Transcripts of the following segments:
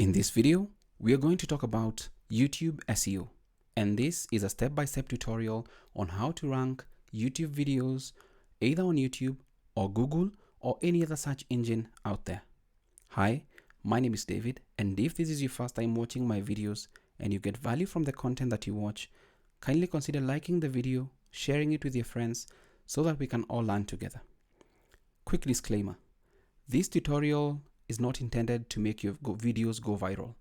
In this video, we are going to talk about YouTube SEO, and this is a step-by-step tutorial on how to rank YouTube videos either on YouTube or Google or any other search engine out there. Hi, my name is David, and if this is your first time watching my videos and you get value from the content that you watch, kindly consider liking the video, sharing it with your friends so that we can all learn together. Quick disclaimer, this tutorial is not intended to make your videos go viral,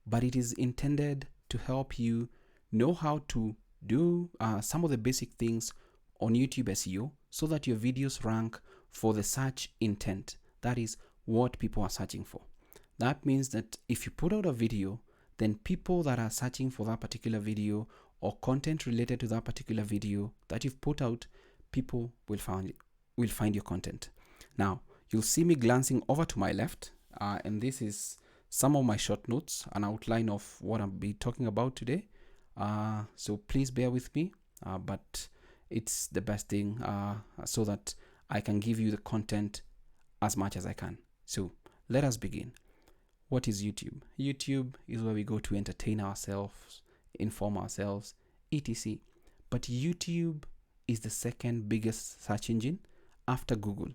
but it is intended to help you know how to do some of the basic things on YouTube SEO so that your videos rank for the search intent. That is what people are searching for. That means that if you put out a video, then people that are searching for that particular video or content related to that particular video that you've put out, people will find your content. Now, you'll see me glancing over to my left, and this is some of my short notes, an outline of what I'll be talking about today. So please bear with me, but it's the best thing so that I can give you the content as much as I can. So let us begin. What is YouTube? YouTube is where we go to entertain ourselves, inform ourselves, etc. But YouTube is the second biggest search engine after Google.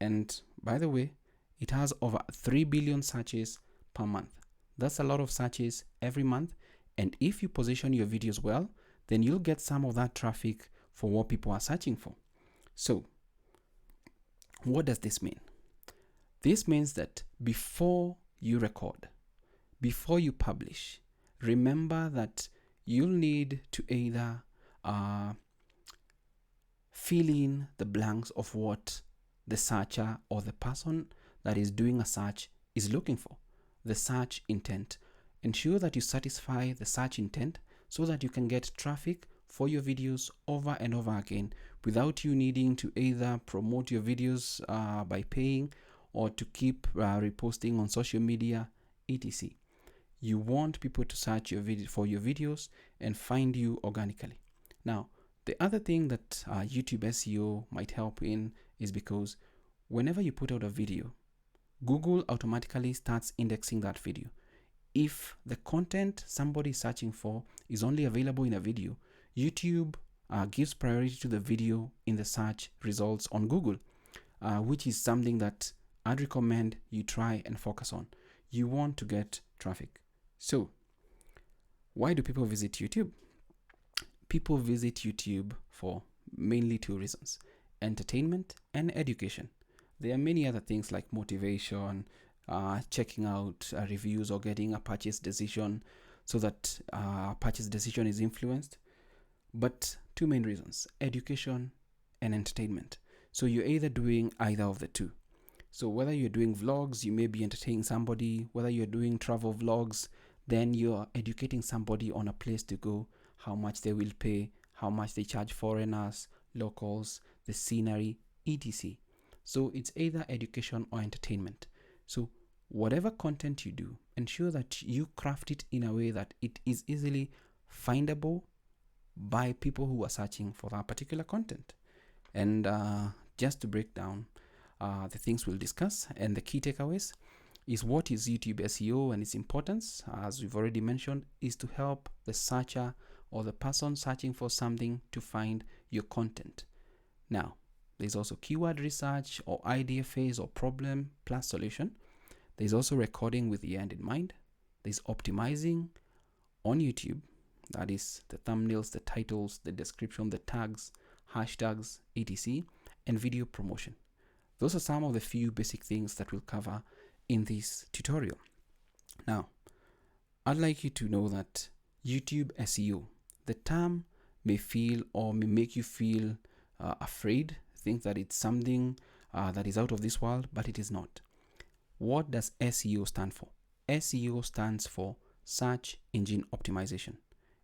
And by the way, it has over 3 billion searches per month. That's a lot of searches every month. And if you position your videos well, then you'll get some of that traffic for what people are searching for. So what does this mean? This means that before you record, before you publish, remember that you'll need to either fill in the blanks of what the searcher or the person that is doing a search is looking for, the search intent. Ensure that you satisfy the search intent so that you can get traffic for your videos over and over again without you needing to either promote your videos by paying or to keep reposting on social media, etc. You want people to search for your videos and find you organically. Now, the other thing that YouTube SEO might help in is because whenever you put out a video, Google automatically starts indexing that video. If the content somebody is searching for is only available in a video, YouTube gives priority to the video in the search results on Google, which is something that I'd recommend you try and focus on. You want to get traffic. So, why do people visit YouTube? People visit YouTube for mainly two reasons: entertainment and education. There are many other things like motivation, checking out reviews, or getting a purchase decision so that a purchase decision is influenced. But two main reasons: education and entertainment. So you're either doing either of the two. So whether you're doing vlogs, you may be entertaining somebody. Whether you're doing travel vlogs, then you're educating somebody on a place to go, how much they will pay, how much they charge foreigners, locals, the scenery, etc. So it's either education or entertainment. So whatever content you do, ensure that you craft it in a way that it is easily findable by people who are searching for that particular content. And just to break down the things we'll discuss and the key takeaways is what is YouTube SEO and its importance, as we've already mentioned, is to help the searcher or the person searching for something to find your content. Now, there's also keyword research or idea phase or problem plus solution. There's also recording with the end in mind. There's optimizing on YouTube, that is the thumbnails, the titles, the description, the tags, hashtags, etc. and video promotion. Those are some of the few basic things that we'll cover in this tutorial. Now, I'd like you to know that YouTube SEO, the term may feel or may make you feel afraid, think that it's something that is out of this world, but it is not. What does SEO stand for? SEO stands for Search Engine Optimization.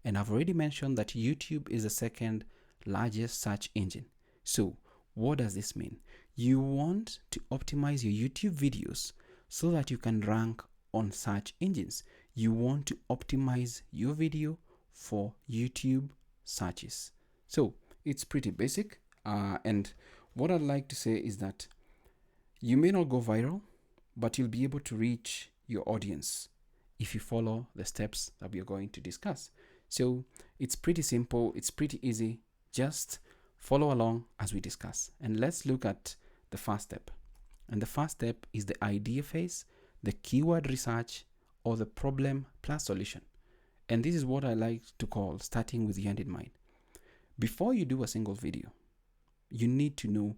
And I've already mentioned that YouTube is the second largest search engine. So what does this mean? You want to optimize your YouTube videos so that you can rank on search engines. You want to optimize your video for YouTube searches. So it's pretty basic. And what I'd like to say is that you may not go viral, but you'll be able to reach your audience. if you follow the steps that we are going to discuss. So it's pretty simple, it's pretty easy. Just follow along as we discuss. And let's look at the first step. And the first step is the idea phase, the keyword research, or the problem plus solution. And this is what I like to call starting with the end in mind. Before you do a single video, you need to know,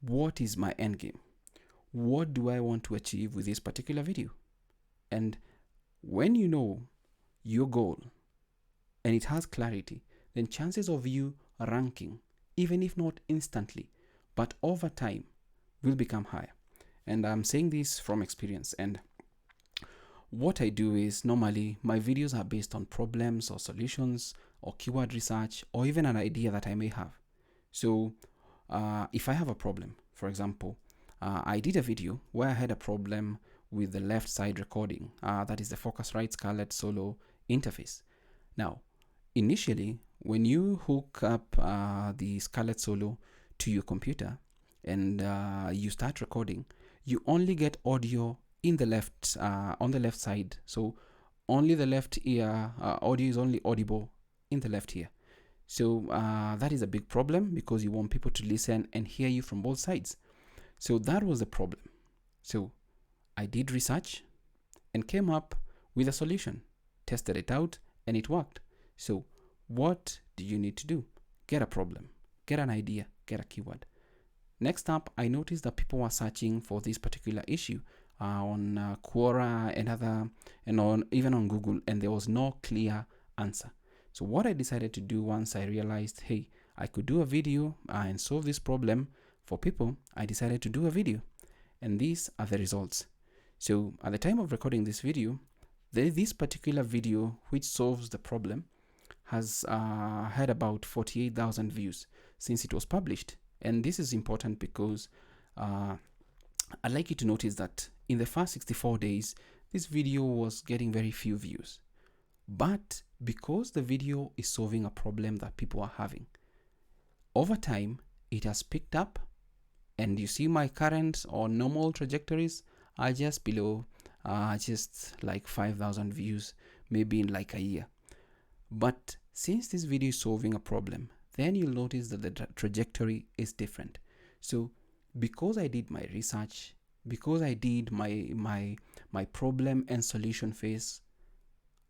what is my end game? What do I want to achieve with this particular video? And when you know your goal and it has clarity, then chances of you ranking, even if not instantly, but over time, will become higher. And I'm saying this from experience. And what I do is, normally my videos are based on problems or solutions or keyword research or even an idea that I may have. So if I have a problem, for example, I did a video where I had a problem with the left side recording, that is the Focusrite Scarlett Solo interface. Now, initially, when you hook up the Scarlett Solo to your computer and you start recording, you only get audio in the left, on the left side. So only the left ear, audio is only audible in the left ear. So that is a big problem, because you want people to listen and hear you from both sides. So that was the problem. So I did research and came up with a solution, tested it out, and it worked. So what do you need to do? Get a problem, get an idea, get a keyword. Next up, I noticed that people were searching for this particular issue on Quora and even on Google, and there was no clear answer. So what I decided to do, once I realized, hey, I could do a video and solve this problem for people, I decided to do a video. And these are the results. So at the time of recording this video, this particular video, which solves the problem, has had about 48,000 views since it was published. And this is important because I'd like you to notice that in the first 64 days, this video was getting very few views. But because the video is solving a problem that people are having, over time, it has picked up. And you see my current or normal trajectories are just below, just like 5,000 views, maybe in like a year. But since this video is solving a problem, then you'll notice that the trajectory is different. So because I did my research, because I did my problem and solution phase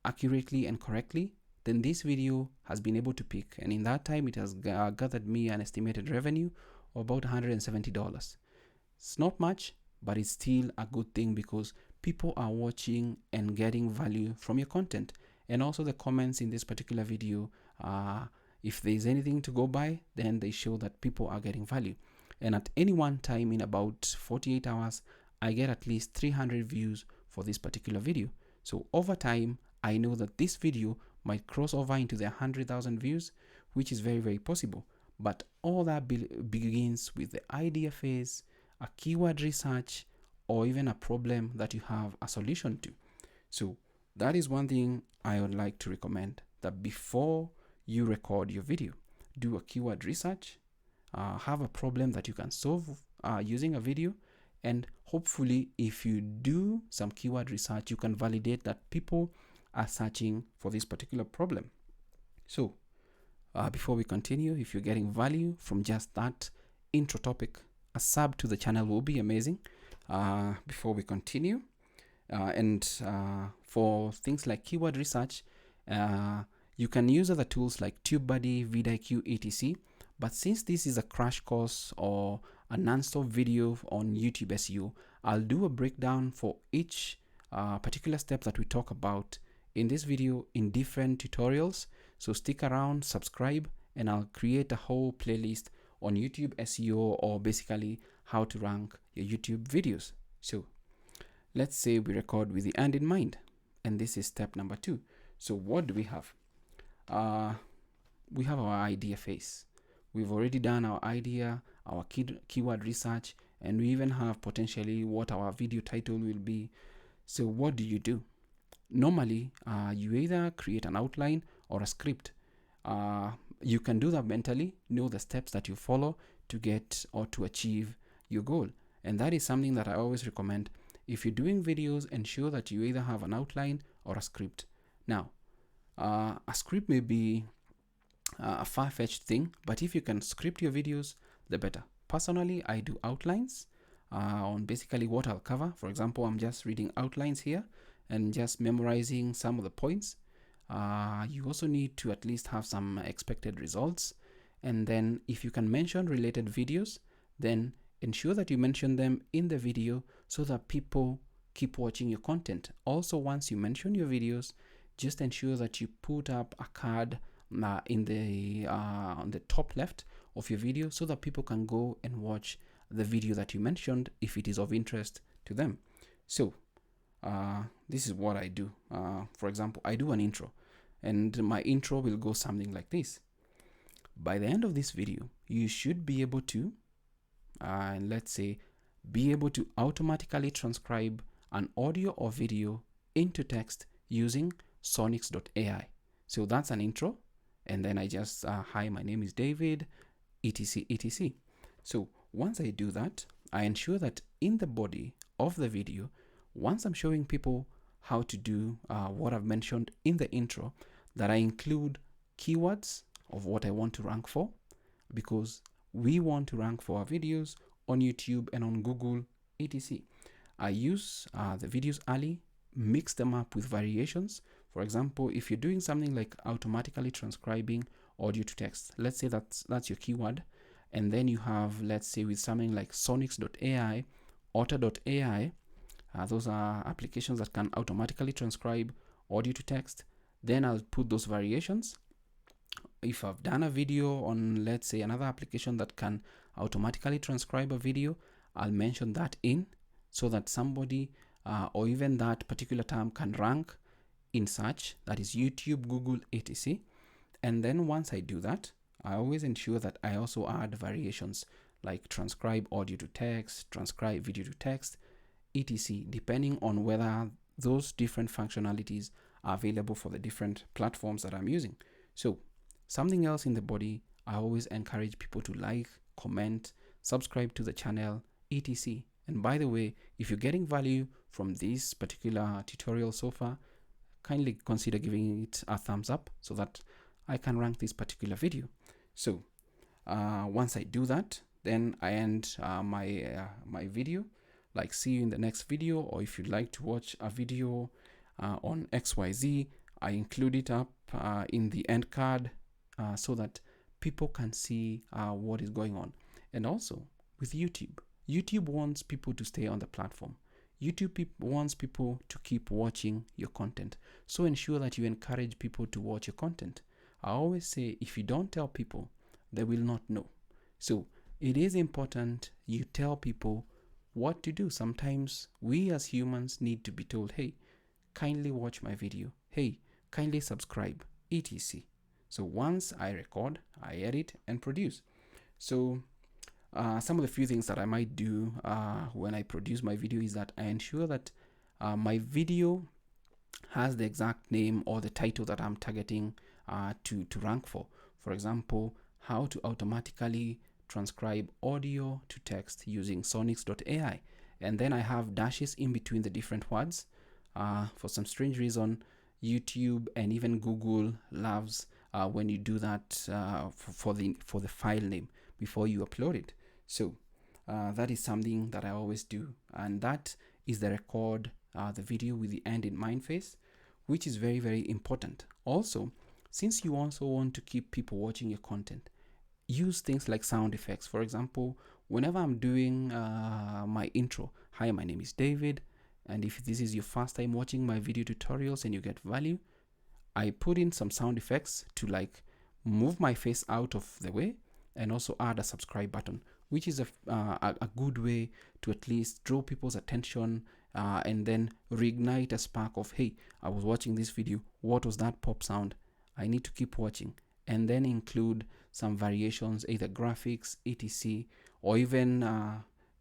accurately and correctly, then this video has been able to pick. And in that time, it has gathered me an estimated revenue of about $170. It's not much, but it's still a good thing, because people are watching and getting value from your content. And also the comments in this particular video, if there's anything to go by, then they show that people are getting value. And at any one time in about 48 hours, I get at least 300 views for this particular video. So over time, I know that this video might cross over into the 100,000 views, which is very, very possible. But all that begins with the idea phase, a keyword research, or even a problem that you have a solution to. So that is one thing I would like to recommend, that before you record your video, do a keyword research, have a problem that you can solve using a video, and hopefully if you do some keyword research, you can validate that people are searching for this particular problem. So before we continue, if you're getting value from just that intro topic, a sub to the channel will be amazing. Before we continue, and for things like keyword research, you can use other tools like TubeBuddy, vidIQ, etc. But since this is a crash course or a non-stop video on YouTube SEO, I'll do a breakdown for each particular step that we talk about in this video in different tutorials. So stick around, subscribe, and I'll create a whole playlist on YouTube SEO, or basically how to rank your YouTube videos. So let's say we record with the end in mind, and this is step number 2. So what do we have? We have our idea phase. We've already done our idea, our keyword research, and we even have potentially what our video title will be. So what do? Normally, you either create an outline or a script. You can do that mentally, know the steps that you follow to get or to achieve your goal. And that is something that I always recommend. If you're doing videos, ensure that you either have an outline or a script. Now, a script may be a far-fetched thing, but if you can script your videos, the better. Personally, I do outlines on basically what I'll cover. For example, I'm just reading outlines here and just memorizing some of the points. You also need to at least have some expected results. And then if you can mention related videos, then ensure that you mention them in the video so that people keep watching your content. Also, once you mention your videos, just ensure that you put up a card in the on the top left of your video so that people can go and watch the video that you mentioned if it is of interest to them. So this is what I do. For example, I do an intro, and my intro will go something like this. By the end of this video, you should be able to let's say be able to automatically transcribe an audio or video into text using sonics.ai. So that's an intro, and then I just hi, my name is David, etc, etc. So once I do that, I ensure that in the body of the video, once I'm showing people how to do what I've mentioned in the intro, that I include keywords of what I want to rank for, because we want to rank for our videos on YouTube and on Google, etc. I use the videos early, mix them up with variations. For example, if you're doing something like automatically transcribing audio to text, let's say that's your keyword, and then you have, let's say, with something like sonics.ai, otter.ai, those are applications that can automatically transcribe audio to text. Then I'll put those variations. If I've done a video on, let's say, another application that can automatically transcribe a video, I'll mention that in so that somebody or even that particular term can rank in search, that is YouTube, Google, etc. And then once I do that, I always ensure that I also add variations like transcribe audio to text, transcribe video to text, etc., depending on whether those different functionalities are available for the different platforms that I'm using. So something else in the body, I always encourage people to like, comment, subscribe to the channel, etc. And by the way, if you're getting value from this particular tutorial so far, kindly consider giving it a thumbs up so that I can rank this particular video. So once I do that, then I end my video. Like, see you in the next video, or if you'd like to watch a video on XYZ, I include it up in the end card so that people can see what is going on. And also with YouTube wants people to stay on the platform. YouTube wants people to keep watching your content. So ensure that you encourage people to watch your content. I always say, if you don't tell people, they will not know. So it is important you tell people what to do. Sometimes we as humans need to be told, hey, kindly watch my video. Hey, kindly subscribe, etc. So once I record, I edit and produce. So some of the few things that I might do when I produce my video is that I ensure that my video has the exact name or the title that I'm targeting to rank for. For example, how to automatically transcribe audio to text using sonics.ai. And then I have dashes in between the different words. For some strange reason, YouTube and even Google loves when you do that for the file name before you upload it. So that is something that I always do, and that is the record the video with the end in mind phase, which is very, very important. Also, since you also want to keep people watching your content, use things like sound effects. For example, whenever I'm doing my intro, hi, my name is David, and if this is your first time watching my video tutorials and you get value, I put in some sound effects to like move my face out of the way, and also add a subscribe button, which is a good way to at least draw people's attention and then reignite a spark of, hey, I was watching this video, what was that pop sound? I need to keep watching. And then include some variations, either graphics, etc., or even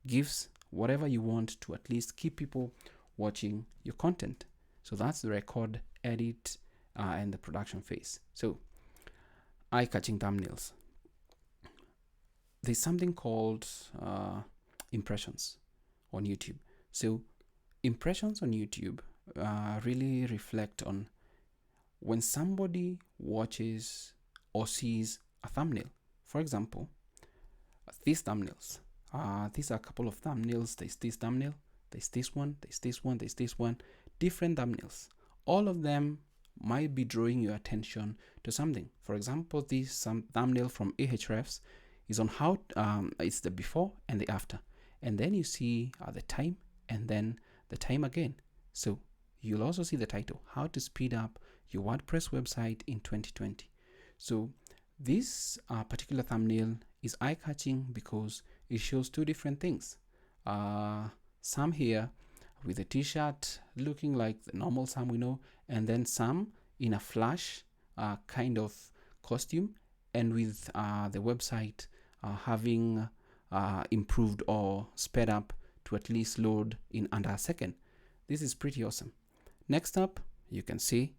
GIFs, whatever you want to at least keep people watching your content. So that's the record, edit, and the production phase. So eye-catching thumbnails. There's something called impressions on YouTube. So Impressions on YouTube really reflect on when somebody watches or sees a thumbnail. For example, these thumbnails. These are a couple of thumbnails. There's this thumbnail, there's this one, there's this one, there's this one. Different thumbnails. All of them might be drawing your attention to something. For example, this thumbnail from Ahrefs is on how it's the before and the after. And then you see the time and then the time again. So you'll also see the title, how to speed up your WordPress website in 2020. So this particular thumbnail is eye-catching because it shows two different things. Some here with a t-shirt looking like the normal Sam we know, and then some in a flash kind of costume, and with the website having improved or sped up to at least load in under a second. This is pretty awesome. Next up, you can see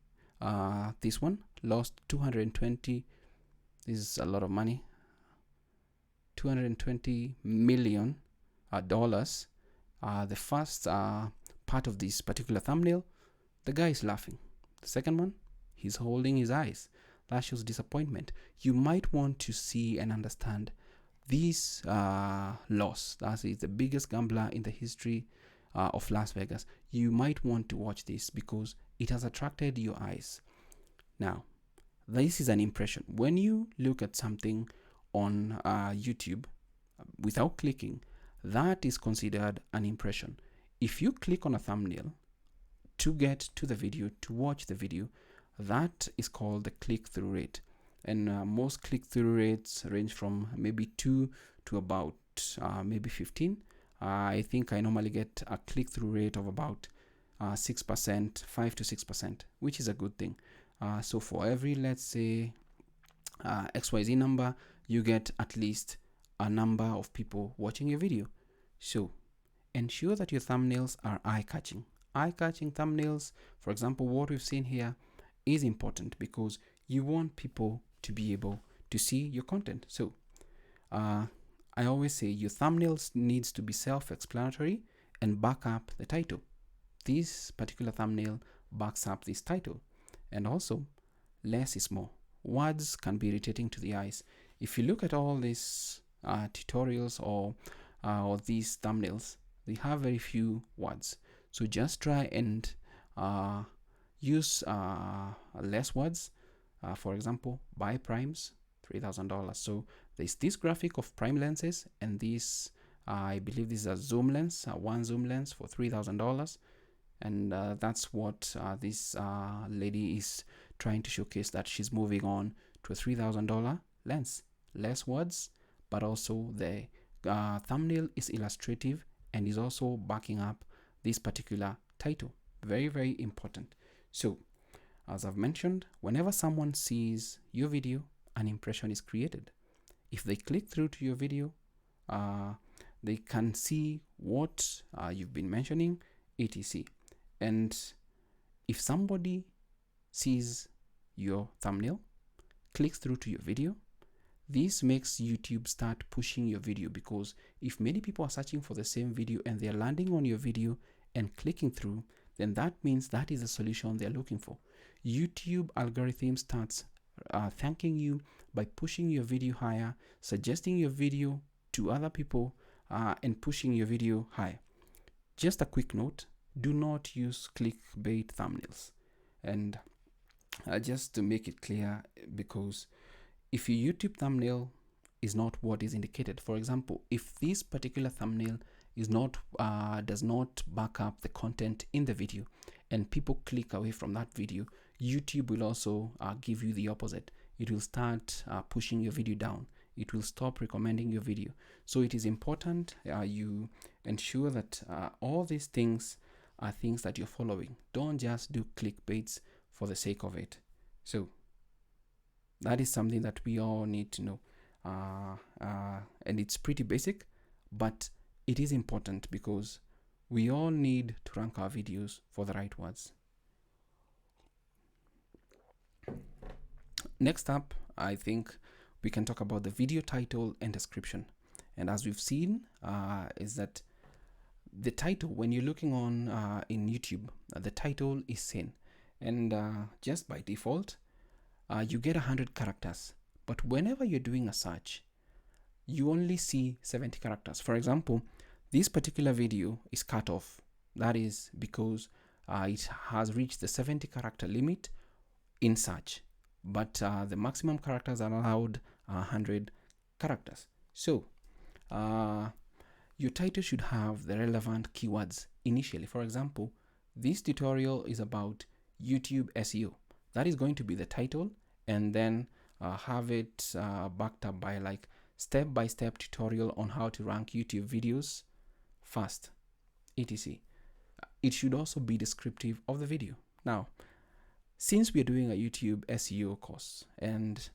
this one lost 220. This is a lot of money. $220 million. The first part of this particular thumbnail, the guy is laughing. The second one, he's holding his eyes. That shows disappointment. You might want to see and understand this loss. That is the biggest gambler in the history of Las Vegas. You might want to watch this because it has attracted your eyes. Now, this is an impression. When you look at something on YouTube without clicking, that is considered an impression. If you click on a thumbnail to get to the video, to watch the video, that is called the click-through rate. And most click-through rates range from maybe 2 to about maybe 15. I think I normally get a click-through rate of about 6%, 5 to 6%, which is a good thing. So for every, let's say, XYZ number, you get at least a number of people watching your video. So ensure that your thumbnails are eye-catching. Eye-catching thumbnails, for example, what we've seen here, is important because you want people to be able to see your content. So I always say your thumbnails needs to be self-explanatory and back up the title. This particular thumbnail backs up this title. And also, less is more. Words can be irritating to the eyes. If you look at all these tutorials or these thumbnails, they have very few words. So just try and use less words. For example, buy primes, $3,000. So there's this graphic of prime lenses, and this, I believe this is a zoom lens, one zoom lens for $3,000. And that's what this lady is trying to showcase, that she's moving on to a $3,000 lens. Less words, but also the thumbnail is illustrative and is also backing up this particular title. Very, very important. So, as I've mentioned, whenever someone sees your video, an impression is created. If they click through to your video, they can see what you've been mentioning, etc. And if somebody sees your thumbnail, clicks through to your video, this makes YouTube start pushing your video, because if many people are searching for the same video and they're landing on your video and clicking through, then that means that is the solution they're looking for. YouTube algorithm starts thanking you by pushing your video higher, suggesting your video to other people, and pushing your video higher. Just a quick note, do not use clickbait thumbnails. And just to make it clear, because if your YouTube thumbnail is not what is indicated, for example, if this particular thumbnail is not does not back up the content in the video and people click away from that video, YouTube will also give you the opposite. It will start pushing your video down. It will stop recommending your video. So it is important you ensure that all these things are things that you're following. Don't just do clickbaits for the sake of it. So that is something that we all need to know. And it's pretty basic, but it is important because we all need to rank our videos for the right words. Next up, I think we can talk about the video title and description. And as we've seen, is that the title, when you're looking on in YouTube, the title is seen, and just by default, you get 100 characters. But whenever you're doing a search, you only see 70 characters. For example, this particular video is cut off. That is because it has reached the 70 character limit in search, but the maximum characters are allowed 100 characters. So your title should have the relevant keywords initially. For example, this tutorial is about YouTube SEO. That is going to be the title, and then have it backed up by like step-by-step tutorial on how to rank YouTube videos fast, etc. It should also be descriptive of the video. Now, since we're doing a YouTube SEO course and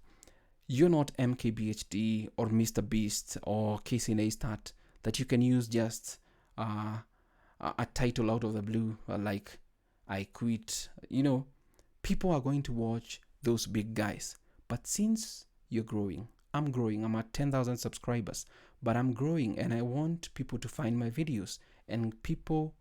you're not MKBHD or Mr. Beast or Casey Neistat that you can use just a title out of the blue, like I quit, people are going to watch those big guys. But since you're growing, I'm growing, I'm at 10,000 subscribers, but I'm growing and I want people to find my videos. And people,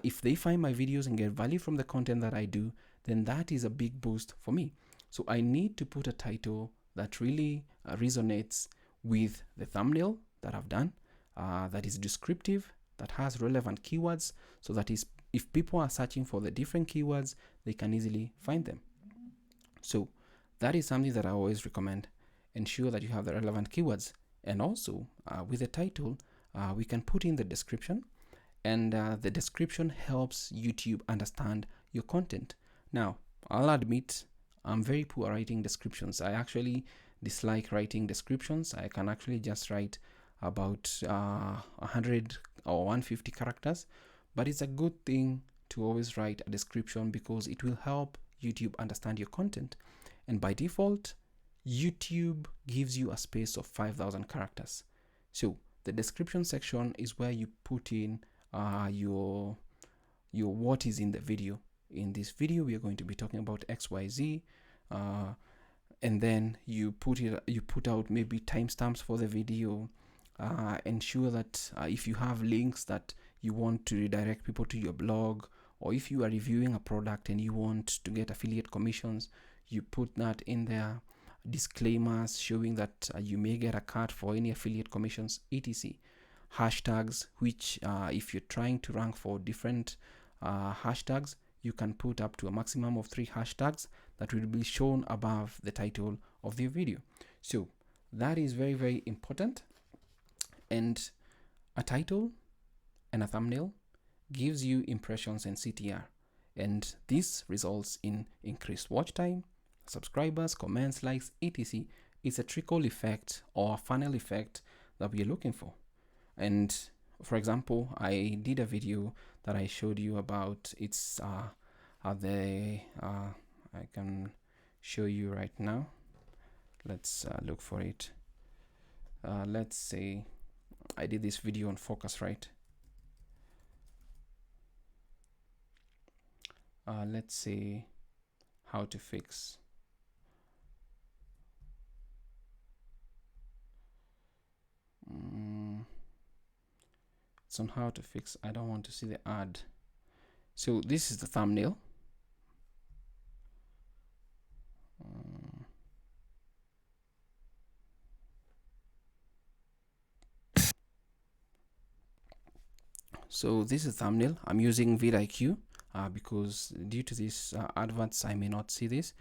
if they find my videos and get value from the content that I do, then that is a big boost for me. So I need to put a title that really resonates with the thumbnail that I've done, that is descriptive, that has relevant keywords, so that is, if people are searching for the different keywords, they can easily find them. So that is something that I always recommend. Ensure that you have the relevant keywords. And also with the title, we can put in the description, and the description helps YouTube understand your content. Now, I'll admit I'm very poor at writing descriptions. I actually dislike writing descriptions. I can actually just write about 100 or 150 characters, but it's a good thing to always write a description because it will help YouTube understand your content. And by default, YouTube gives you a space of 5,000 characters. So the description section is where you put in your what is in the video. In this video, we are going to be talking about XYZ, and then you put out maybe timestamps for the video. Ensure that if you have links that you want to redirect people to your blog, or if you are reviewing a product and you want to get affiliate commissions, you put that in there. Disclaimers showing that you may get a cut for any affiliate commissions, etc. Hashtags, which if you're trying to rank for different hashtags, you can put up to a maximum of 3 hashtags that will be shown above the title of the video. So that is very, very important. And a title and a thumbnail gives you impressions and CTR, and this results in increased watch time, subscribers, comments, likes, etc. It's a trickle effect or a funnel effect that we are looking for. And for example, I did a video that I showed you about. It's I can show you right now. Let's look for it. Let's say I did this video on Focusrite. Let's say how to fix it's on how to fix. I don't want to see the ad. So this is the thumbnail. So this is the thumbnail. I'm using vidIQ because due to these adverts I may not see this.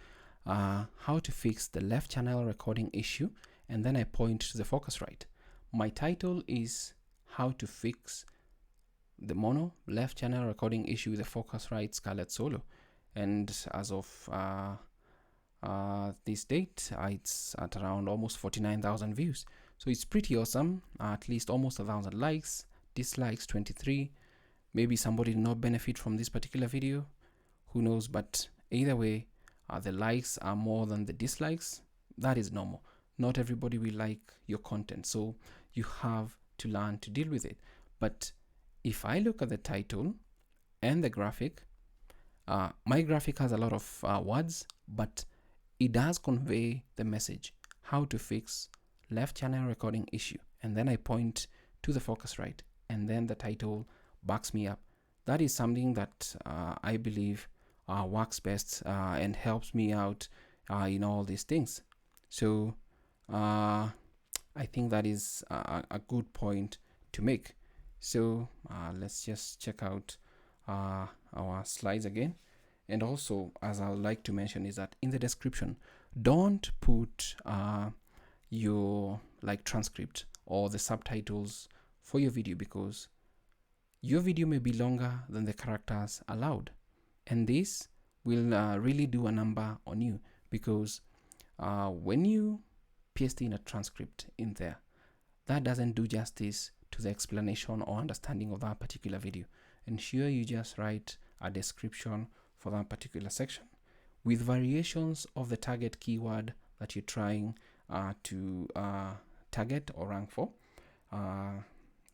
How to fix the left channel recording issue, and then I point to the Focusrite. My title is how to fix the mono left channel recording issue with the Focusrite Scarlett Solo, and as of this date, it's at around almost 49,000 views. So it's pretty awesome. At least almost 1,000 likes, dislikes 23. Maybe somebody did not benefit from this particular video, who knows, but either way, the likes are more than the dislikes. That is normal. Not everybody will like your content, so you have to learn to deal with it. But if I look at the title and the graphic, my graphic has a lot of words, but it does convey the message, how to fix left channel recording issue. And then I point to the Focusrite, and then the title backs me up. That is something that I believe works best and helps me out in all these things. So I think that is a good point to make. So let's just check out our slides again. And also, as I would like to mention, is that in the description, don't put your transcript or the subtitles for your video, because your video may be longer than the characters allowed, and this will really do a number on you, because when you paste in a transcript in there, that doesn't do justice to the explanation or understanding of that particular video. Ensure you just write a description for that particular section with variations of the target keyword that you're trying to target or rank for.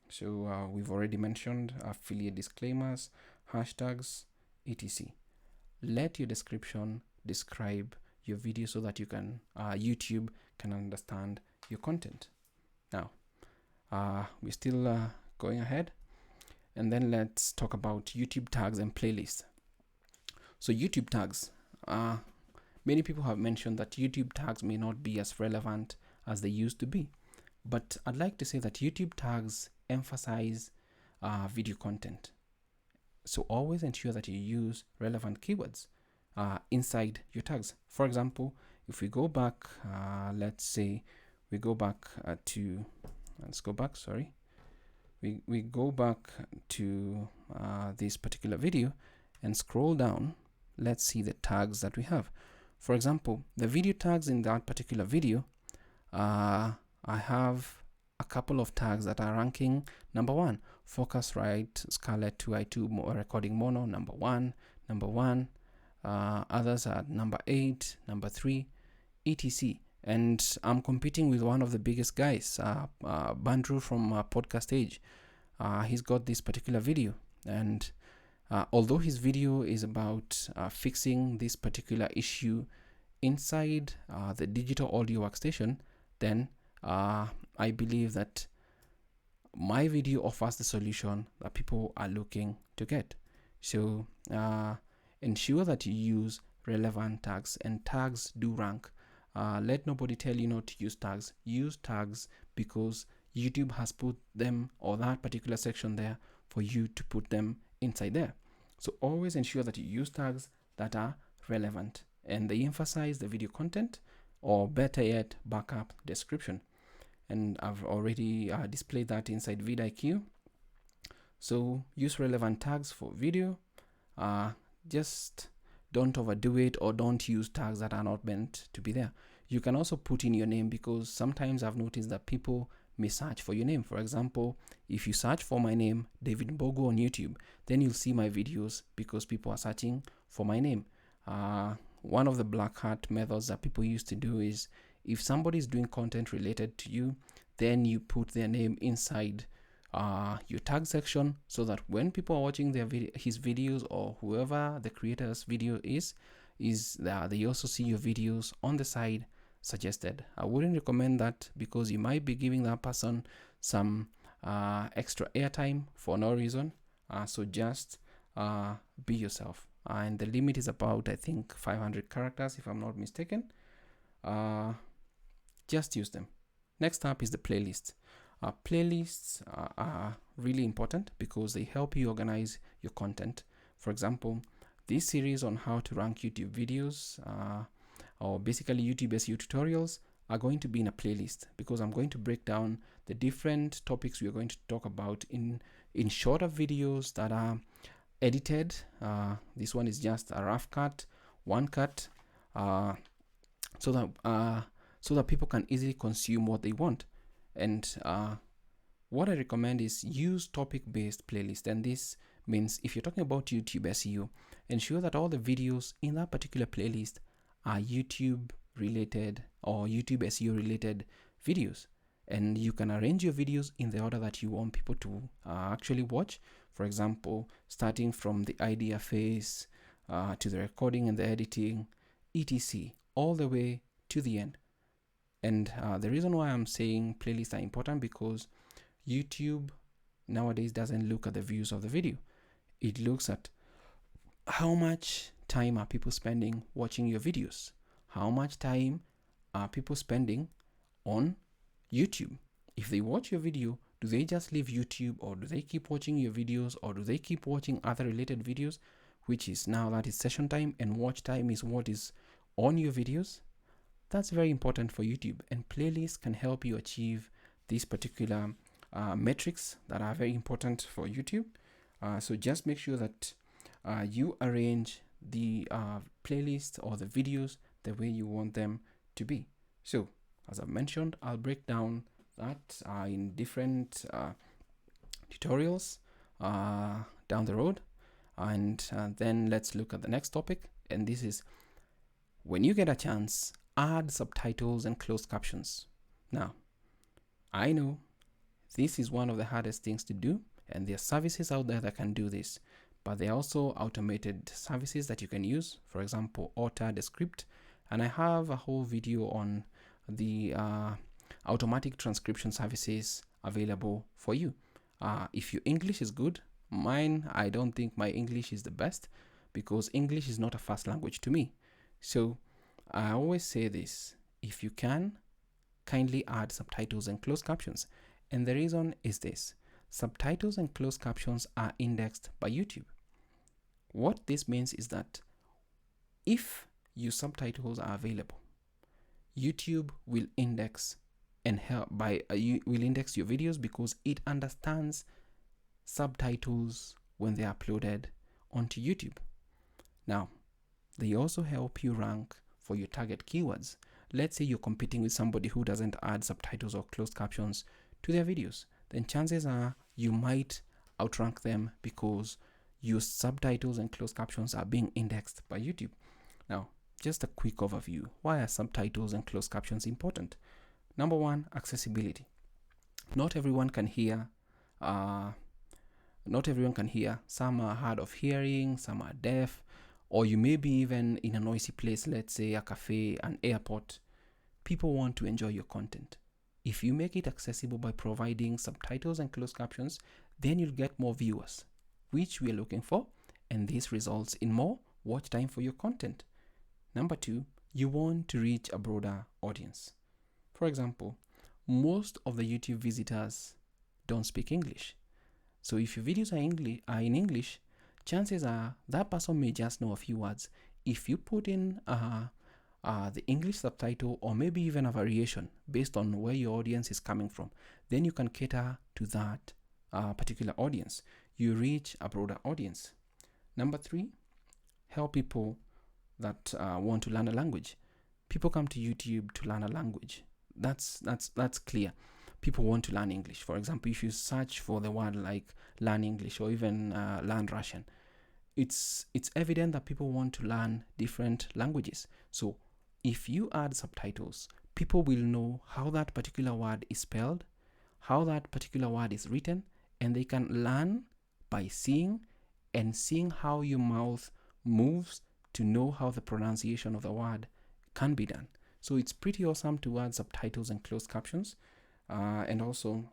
So we've already mentioned affiliate disclaimers, hashtags, etc. Let your description describe your video so that you can YouTube can understand your content. Now we're still going ahead, and then let's talk about YouTube tags and playlists. So YouTube tags, many people have mentioned that YouTube tags may not be as relevant as they used to be, but I'd like to say that YouTube tags emphasize video content. So always ensure that you use relevant keywords inside your tags. For example, if we go back, let's say we go back we go back to this particular video and scroll down. Let's see the tags that we have. For example, the video tags in that particular video, I have a couple of tags that are ranking number 1. Focusrite Scarlett 2i2 recording mono, number 1. Others are number 8, number 3, etc. And I'm competing with one of the biggest guys, Bandru from Podcast Age. He's got this particular video, and although his video is about fixing this particular issue inside the digital audio workstation, then I believe that my video offers the solution that people are looking to get. So ensure that you use relevant tags, and tags do rank. Let nobody tell you not to use tags. Use tags because YouTube has put them, or that particular section there, for you to put them inside there. So always ensure that you use tags that are relevant and they emphasize the video content, or better yet, backup description. And I've already displayed that inside vidIQ. So use relevant tags for video. Just don't overdo it, or don't use tags that are not meant to be there. You can also put in your name, because sometimes I've noticed that people may search for your name. For example, if you search for my name, David Bogo, on YouTube, then you'll see my videos because people are searching for my name. One of the black hat methods that people used to do is, if somebody is doing content related to you, then you put their name inside your tag section, so that when people are watching his videos, or whoever the creator's video is they also see your videos on the side suggested. I wouldn't recommend that, because you might be giving that person some extra airtime for no reason. So just be yourself, and the limit is about, I think, 500 characters if I'm not mistaken. Just use them. Next up is the playlist. Playlists are really important because they help you organize your content. For example, this series on how to rank YouTube videos, or basically YouTube SEO tutorials, are going to be in a playlist, because I'm going to break down the different topics we are going to talk about in shorter videos that are edited. This one is just a rough cut, one cut, so that people can easily consume what they want. And what I recommend is use topic-based playlist. And this means, if you're talking about YouTube SEO, ensure that all the videos in that particular playlist are YouTube related or YouTube SEO related videos. And you can arrange your videos in the order that you want people to actually watch. For example, starting from the idea phase to the recording and the editing, etc., all the way to the end. And the reason why I'm saying playlists are important, because YouTube nowadays doesn't look at the views of the video. It looks at how much time are people spending watching your videos, how much time are people spending on YouTube. If they watch your video, do they just leave YouTube, or do they keep watching your videos, or do they keep watching other related videos, which is now that is session time, and watch time is what is on your videos? That's very important for YouTube, and playlists can help you achieve these particular metrics that are very important for YouTube. So just make sure that you arrange the playlist or the videos the way you want them to be. So as I've mentioned, I'll break down that in different tutorials down the road, and then let's look at the next topic, and this is, when you get a chance, add subtitles and closed captions. Now, I know this is one of the hardest things to do, and there are services out there that can do this, but there are also automated services that you can use, for example, Descript, and I have a whole video on the automatic transcription services available for you. If your English is good, I don't think my English is the best, because English is not a first language to me. So I always say this: if you can, kindly add subtitles and closed captions. And the reason is this: subtitles and closed captions are indexed by YouTube. What this means is that if your subtitles are available, YouTube will index and help will index your videos, because it understands subtitles when they are uploaded onto YouTube. Now, they also help you rank for your target keywords. Let's say you're competing with somebody who doesn't add subtitles or closed captions to their videos, then chances are you might outrank them, because your subtitles and closed captions are being indexed by YouTube. Now, just a quick overview. Why are subtitles and closed captions important? Number one, accessibility. Not everyone can hear. Some are hard of hearing, some are deaf, or you may be even in a noisy place, let's say a cafe, an airport. People want to enjoy your content. If you make it accessible by providing subtitles and closed captions, then you'll get more viewers, which we are looking for, and this results in more watch time for your content. Number two, you want to reach a broader audience. For example, most of the YouTube visitors don't speak English. So if your videos are in English, chances are that person may just know a few words. If you put in the English subtitle, or maybe even a variation based on where your audience is coming from, then you can cater to that particular audience. You reach a broader audience. Number three, help people that want to learn a language. People come to YouTube to learn a language. That's clear. People want to learn English. For example, if you search for the word like learn English, or even learn Russian, it's evident that people want to learn different languages. So if you add subtitles, people will know how that particular word is spelled, how that particular word is written, and they can learn by seeing how your mouth moves to know how the pronunciation of the word can be done. So it's pretty awesome to add subtitles and closed captions. And also,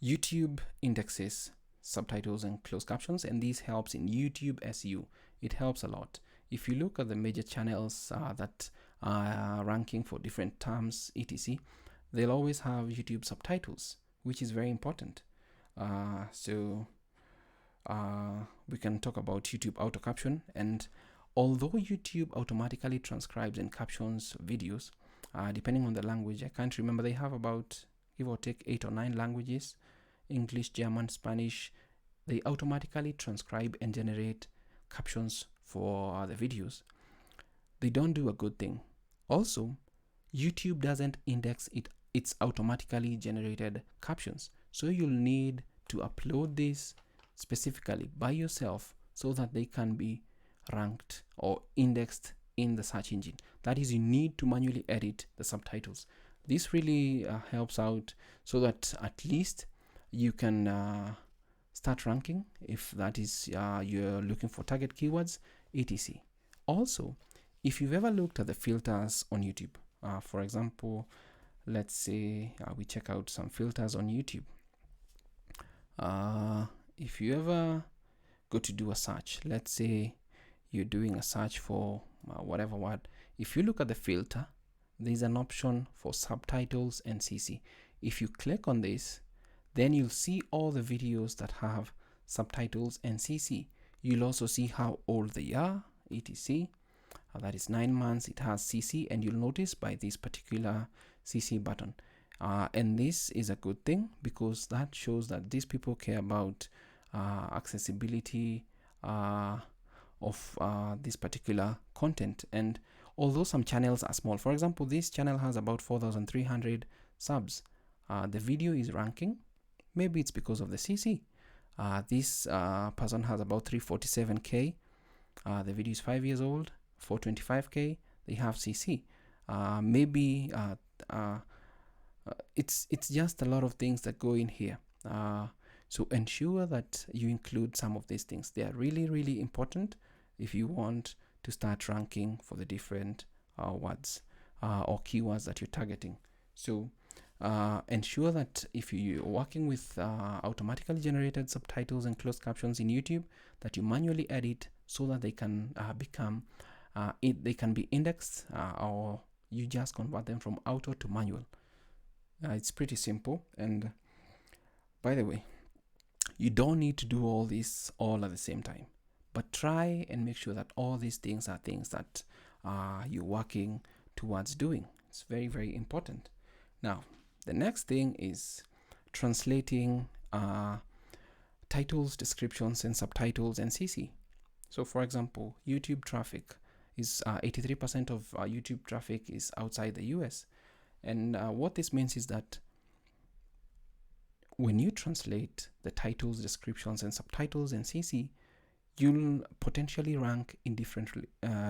YouTube indexes subtitles and closed captions, and this helps in YouTube SEO. It helps a lot. If you look at the major channels that are ranking for different terms, etc., they'll always have YouTube subtitles, which is very important. So we can talk about YouTube auto caption, and although YouTube automatically transcribes and captions videos, depending on the language, I can't remember, they have about, give or take, 8 or 9 languages: English, German, Spanish. They automatically transcribe and generate captions for the videos. They don't do a good thing. Also, YouTube doesn't index its automatically generated captions, so you'll need to upload this specifically by yourself so that they can be ranked or indexed in the search engine. That is, you need to manually edit the subtitles. This really helps out, so that at least you can start ranking, if that is you're looking for target keywords, etc. Also, if you've ever looked at the filters on YouTube, for example, let's say we check out some filters on YouTube. If you ever go to do a search, let's say you're doing a search for whatever word, if you look at the filter, there's an option for subtitles and CC. If you click on this, then you'll see all the videos that have subtitles and CC. You'll also see how old they are, etc. That is 9 months, it has CC, and you'll notice by this particular CC button. And this is a good thing because that shows that these people care about accessibility of this particular content. And although some channels are small, for example, this channel has about 4,300 subs, the video is ranking. Maybe it's because of the CC. This person has about 347k. The video is 5 years old. 425k. They have CC. Maybe it's just a lot of things that go in here. So ensure that you include some of these things. They are really, really important if you want to start ranking for the different words or keywords that you're targeting. So ensure that if you're working with automatically generated subtitles and closed captions in YouTube, that you manually edit so that they can they can be indexed, or you just convert them from auto to manual. It's pretty simple. And by the way, you don't need to do all this all at the same time, but try and make sure that all these things are things that you're working towards doing. It's very, very important. Now, the next thing is translating titles, descriptions, and subtitles and CC. So for example, YouTube traffic is 83% of YouTube traffic is outside the US. And what this means is that when you translate the titles, descriptions, and subtitles and CC, you'll potentially rank in different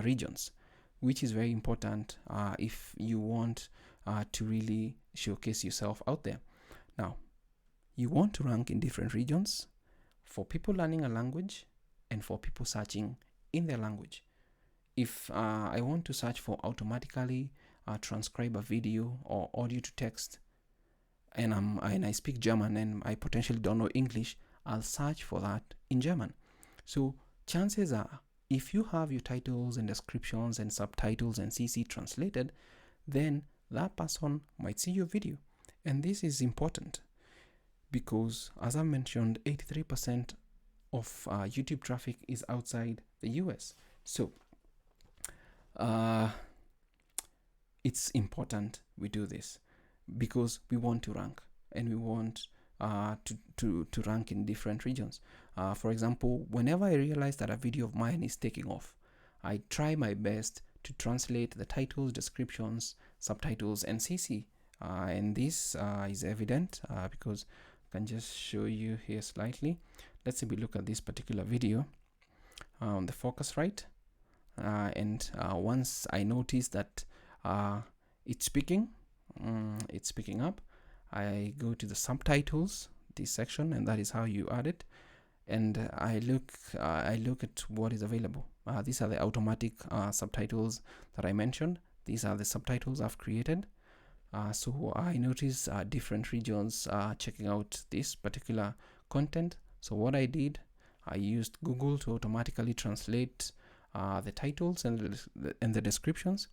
regions, which is very important if you want to really showcase yourself out there. Now, you want to rank in different regions for people learning a language and for people searching in their language. If I want to search for automatically transcribe a video or audio to text, and I speak German and I potentially don't know English, I'll search for that in German. So chances are, if you have your titles and descriptions and subtitles and CC translated, then that person might see your video. And this is important because, as I mentioned, 83% of YouTube traffic is outside the US. So it's important we do this because we want to rank, and we want to rank in different regions. For example, whenever I realize that a video of mine is taking off, I try my best to translate the titles, descriptions, subtitles, and CC. And this is evident because I can just show you here slightly. Let's say we look at this particular video on the focus right. And once I notice that it's speaking up, I go to the subtitles, this section, and that is how you add it. And I look at what is available. These are the automatic subtitles that I mentioned. These are the subtitles I've created. So I notice different regions checking out this particular content. So what I did, I used Google to automatically translate the titles and the descriptions,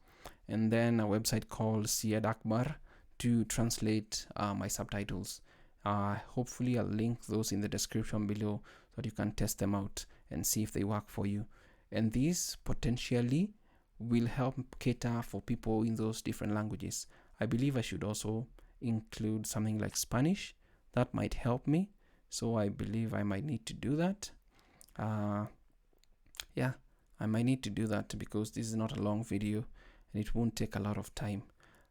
and then a website called Syed Akbar to translate my subtitles. Hopefully I'll link those in the description below so that you can test them out and see if they work for you. And these potentially will help cater for people in those different languages. I believe I should also include something like Spanish. That might help me. So I believe I might need to do that. Yeah, I might need to do that because this is not a long video and it won't take a lot of time.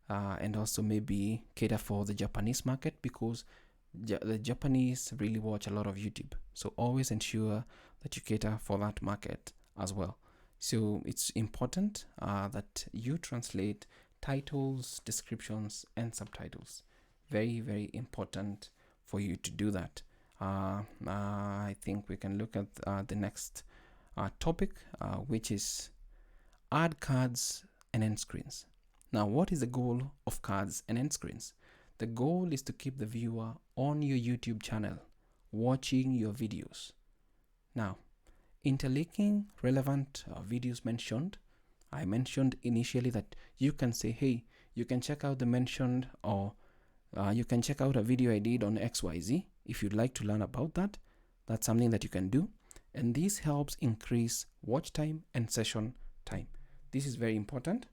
And also maybe cater for the Japanese market because the Japanese really watch a lot of YouTube. So always ensure that you cater for that market as well. So it's important that you translate titles, descriptions, and subtitles. Very, very important for you to do that. I think we can look at the next topic, which is add cards and end screens. Now, what is the goal of cards and end screens? The goal is to keep the viewer on your YouTube channel watching your videos. Now, interlinking relevant videos mentioned. I mentioned initially that you can say, hey, you can check out the mentioned, or you can check out a video I did on XYZ. If you'd like to learn about that, that's something that you can do. And this helps increase watch time and session time. This is very important.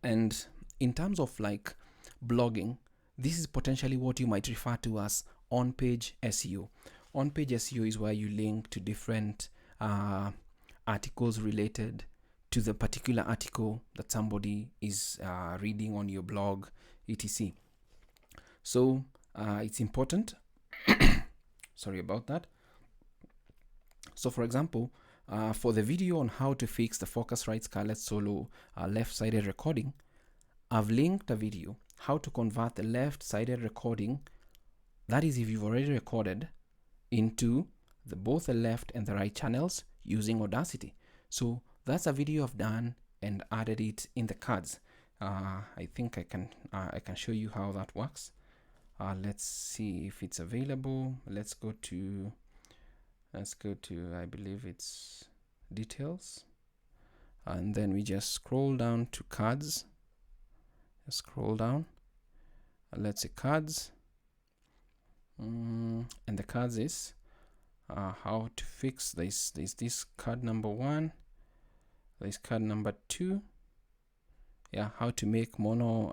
And in terms of like blogging, this is potentially what you might refer to as on-page SEO. On-page SEO is where you link to different articles related to the particular article that somebody is reading on your blog, etc. So it's important. Sorry about that. So for example, for the video on how to fix the Focusrite Scarlett Solo left-sided recording, I've linked a video how to convert the left-sided recording, that is if you've already recorded, into both the left and the right channels using Audacity. So that's a video I've done and added it in the cards. I think I can show you how that works. Let's see if it's available. Let's go to I believe it's details, and then we just scroll down to cards. Scroll down, let's say cards, and the cards is how to fix this. There's this card number 1, there's card number 2, yeah, how to make mono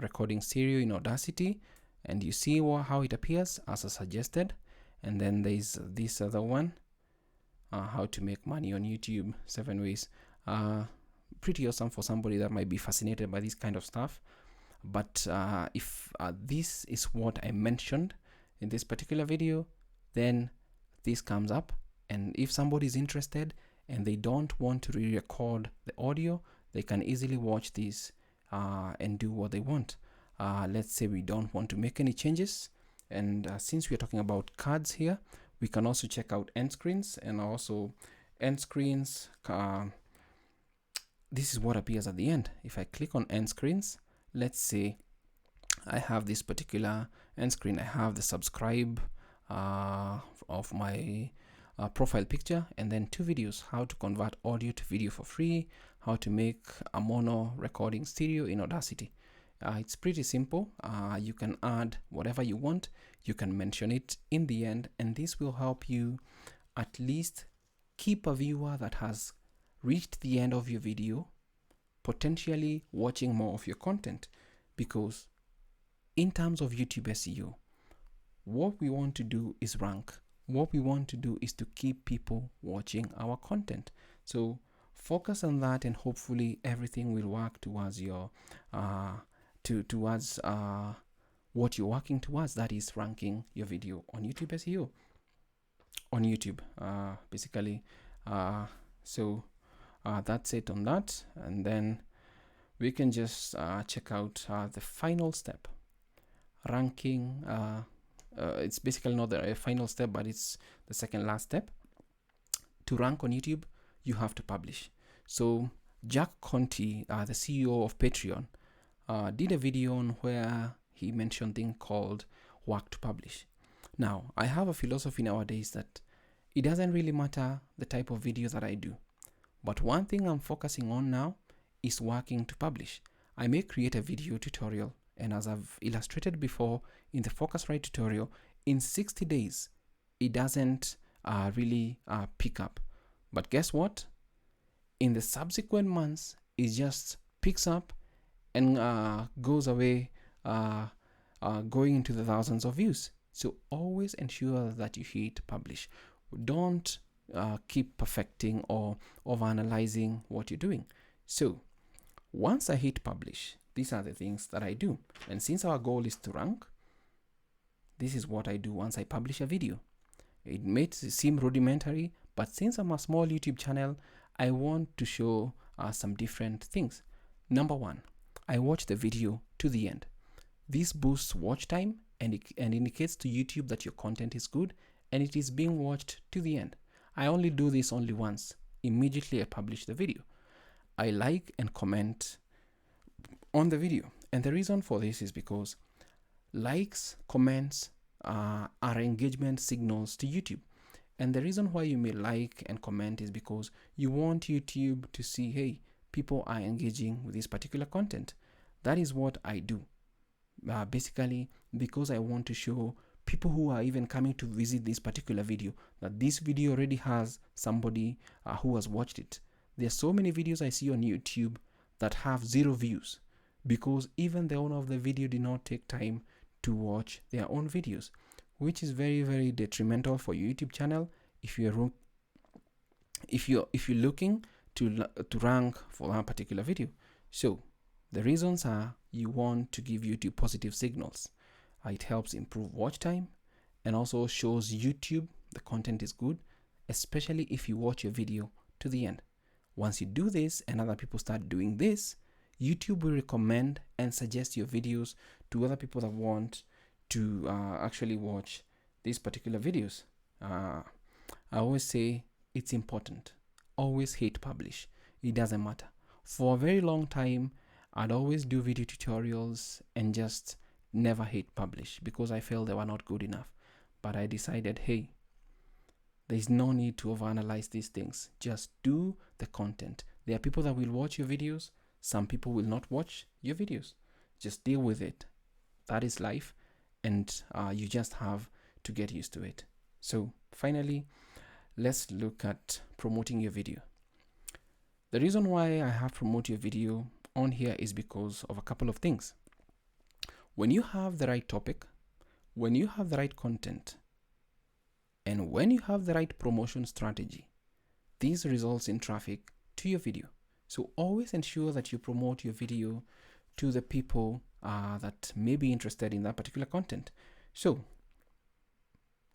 recording stereo in Audacity, and you see how it appears as I suggested. And then there's this other one, how to make money on YouTube 7 ways. Pretty awesome for somebody that might be fascinated by this kind of stuff. But if this is what I mentioned in this particular video, then this comes up. And if somebody is interested and they don't want to re-record the audio, they can easily watch this and do what they want. Let's say we don't want to make any changes. And since we're talking about cards here, we can also check out end screens. And also end screens, this is what appears at the end. If I click on end screens, let's say I have this particular end screen. I have the subscribe of my profile picture, and then 2 videos: how to convert audio to video for free, how to make a mono recording stereo in Audacity. It's pretty simple. You can add whatever you want. You can mention it in the end, and this will help you at least keep a viewer that has reached the end of your video potentially watching more of your content. Because in terms of YouTube SEO, what we want to do is rank. What we want to do is to keep people watching our content. So focus on that, and hopefully everything will work towards your what you're working towards, that is ranking your video on YouTube SEO, on YouTube basically. So that's it on that, and then we can just check out the final step, ranking. It's basically not the final step, but it's the second last step. To rank on YouTube, you have to publish. So Jack Conte, the CEO of Patreon, did a video on where he mentioned a thing called work to publish. Now, I have a philosophy nowadays that it doesn't really matter the type of video that I do, but one thing I'm focusing on now is working to publish. I may create a video tutorial, and as I've illustrated before in the Focusrite tutorial, in 60 days it doesn't really pick up. But guess what? In the subsequent months, it just picks up and goes away, going into the thousands of views. So always ensure that you hit publish. Don't keep perfecting or overanalyzing what you're doing. So once I hit publish, these are the things that I do. And since our goal is to rank, this is what I do once I publish a video. It may seem rudimentary, but since I'm a small YouTube channel, I want to show some different things. Number 1, I watch the video to the end. This boosts watch time and indicates to YouTube that your content is good and it is being watched to the end. I only do this only once. Immediately I publish the video. I like and comment on the video. And the reason for this is because Likes, comments are engagement signals to YouTube. And the reason why you may like and comment is because you want YouTube to see, hey, people are engaging with this particular content. That is what I do. Basically, because I want to show people who are even coming to visit this particular video that this video already has somebody who has watched it. There are so many videos I see on YouTube that have 0 views because even the owner of the video did not take time to watch their own videos, which is very, very detrimental for your YouTube channel if you're looking to rank for that particular video. So the reasons are you want to give YouTube positive signals. It helps improve watch time and also shows YouTube the content is good, especially if you watch your video to the end. Once you do this and other people start doing this, YouTube will recommend and suggest your videos to other people that want to actually watch these particular videos. I always say it's important. Always hate publish. It doesn't matter. For a very long time, I'd always do video tutorials and just never hate publish because I felt they were not good enough. But I decided, hey, there's no need to overanalyze these things. Just do the content. There are people that will watch your videos. Some people will not watch your videos. Just deal with it. That is life. And you just have to get used to it. So finally, let's look at promoting your video. The reason why I have promote your video on here is because of a couple of things. When you have the right topic, when you have the right content, and when you have the right promotion strategy, this results in traffic to your video. So always ensure that you promote your video to the people that may be interested in that particular content. So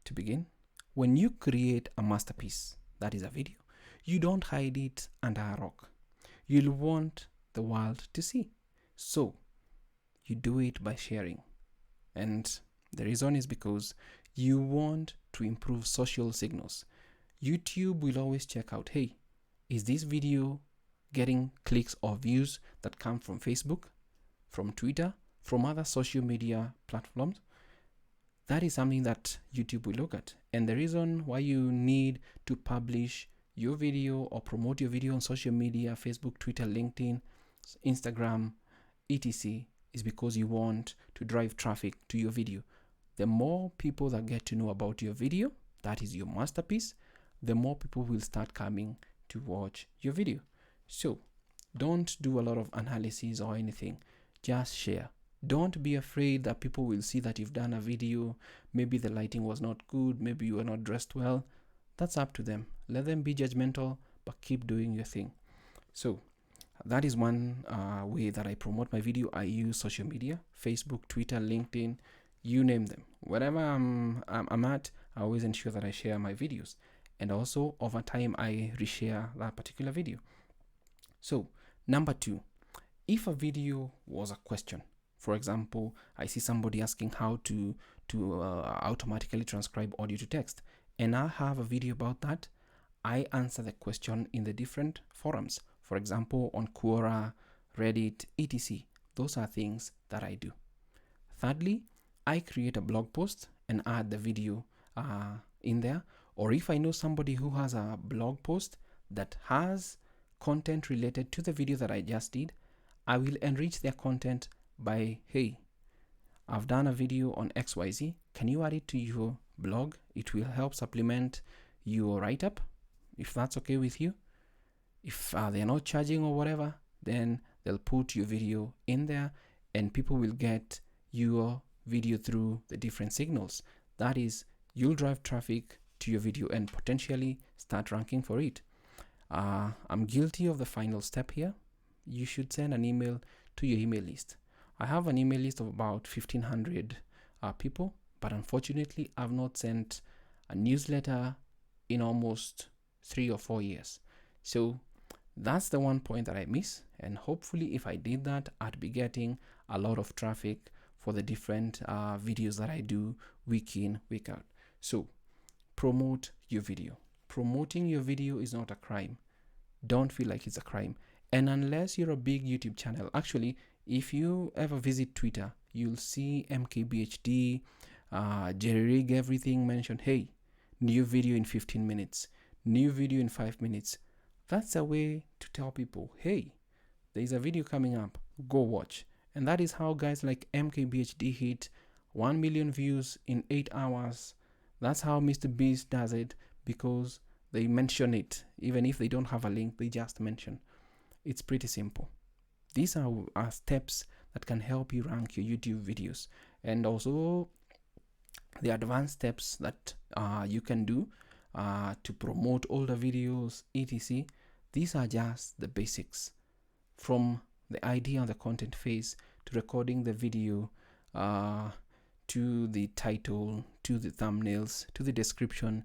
to begin, when you create a masterpiece, that is a video, you don't hide it under a rock. You'll want the world to see. So you do it by sharing. And the reason is because you want to improve social signals. YouTube will always check out, hey, is this video getting clicks or views that come from Facebook, from Twitter, from other social media platforms? That is something that YouTube will look at. And the reason why you need to publish your video or promote your video on social media, Facebook, Twitter, LinkedIn, Instagram, etc. is because you want to drive traffic to your video. The more people that get to know about your video, that is your masterpiece, the more people will start coming to watch your video. So don't do a lot of analysis or anything. Just share. Don't be afraid that people will see that you've done a video. Maybe the lighting was not good. Maybe you were not dressed well. That's up to them. Let them be judgmental, but keep doing your thing. So that is one way that I promote my video. I use social media, Facebook, Twitter, LinkedIn, you name them. Wherever I'm at, I always ensure that I share my videos. And also over time, I reshare that particular video. So number 2, if a video was a question, for example, I see somebody asking how to automatically transcribe audio to text, and I have a video about that, I answer the question in the different forums. For example, on Quora, Reddit, etc. Those are things that I do. Thirdly, I create a blog post and add the video in there. Or if I know somebody who has a blog post that has content related to the video that I just did, I will enrich their content by, hey, I've done a video on XYZ. Can you add it to your blog? It will help supplement your write-up, if that's okay with you. If they're not charging or whatever, then they'll put your video in there and people will get your video through the different signals. That is, you'll drive traffic to your video and potentially start ranking for it. I'm guilty of the final step here. You should send an email to your email list. I have an email list of about 1,500 people, but unfortunately, I've not sent a newsletter in almost 3 or 4 years. So that's the one point that I miss. And hopefully, if I did that, I'd be getting a lot of traffic for the different videos that I do week in, week out. So promote your video. Promoting your video is not a crime. Don't feel like it's a crime. And unless you're a big YouTube channel, actually, if you ever visit Twitter, you'll see MKBHD, Jerry Rig, everything mentioned. Hey, new video in 15 minutes, new video in 5 minutes. That's a way to tell people, hey, there's a video coming up, go watch. And that is how guys like MKBHD hit 1 million views in 8 hours. That's how Mr. Beast does it, because they mention it. Even if they don't have a link, they just mention. It's pretty simple. These are steps that can help you rank your YouTube videos, and also the advanced steps that you can do to promote older videos, etc. These are just the basics, from the idea on the content phase to recording the video, to the title, to the thumbnails, to the description,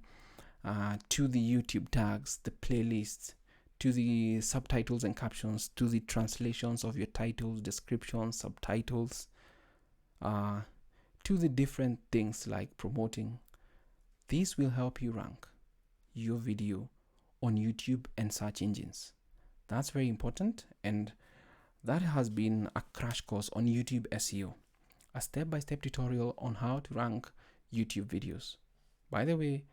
to the YouTube tags, the playlists, to the subtitles and captions, to the translations of your titles, descriptions, subtitles, to the different things like promoting. This will help you rank your video on YouTube and search engines. That's very important, and that has been a crash course on YouTube SEO, a step-by-step tutorial on how to rank YouTube videos. By the way,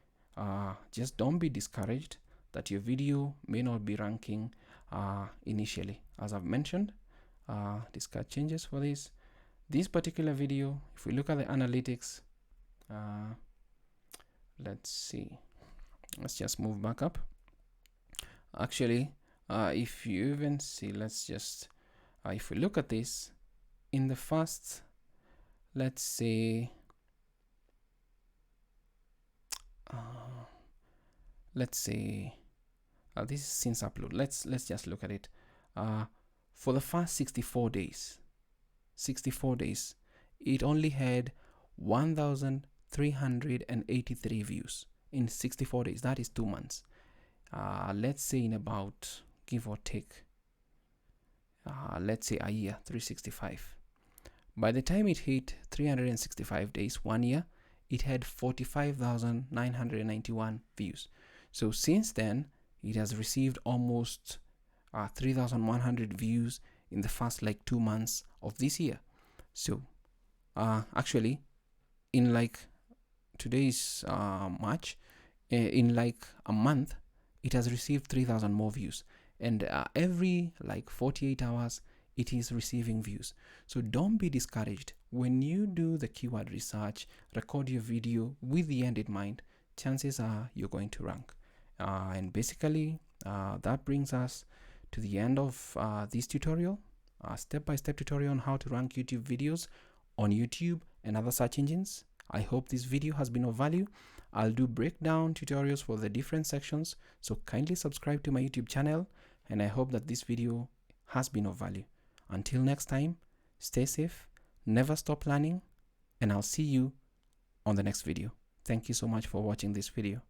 just don't be discouraged that your video may not be ranking initially. As I've mentioned, discuss changes for this particular video. If we look at the analytics, let's see, let's just move back up. Actually, if you even see, let's just if we look at this in the first, let's say this is since upload. Let's just look at it. For the first 64 days, it only had 1,383 views in 64 days. That is 2 months. Let's say in about, give or take, let's say a year, 365. By the time it hit 365 days, 1 year, it had 45,991 views. So since then, it has received almost 3,100 views in the first 2 months of this year. So actually, in today's March, in a month, it has received 3,000 more views, and every 48 hours it is receiving views. So don't be discouraged. When you do the keyword research, record your video with the end in mind, chances are you're going to rank. And basically that brings us to the end of this tutorial, step-by-step tutorial on how to rank YouTube videos on YouTube and other search engines. I hope this video has been of value. I'll do breakdown tutorials for the different sections, so kindly subscribe to my YouTube channel, and I hope that this video has been of value. Until next time, stay safe, never stop learning, and I'll see you on the next video. Thank you so much for watching this video.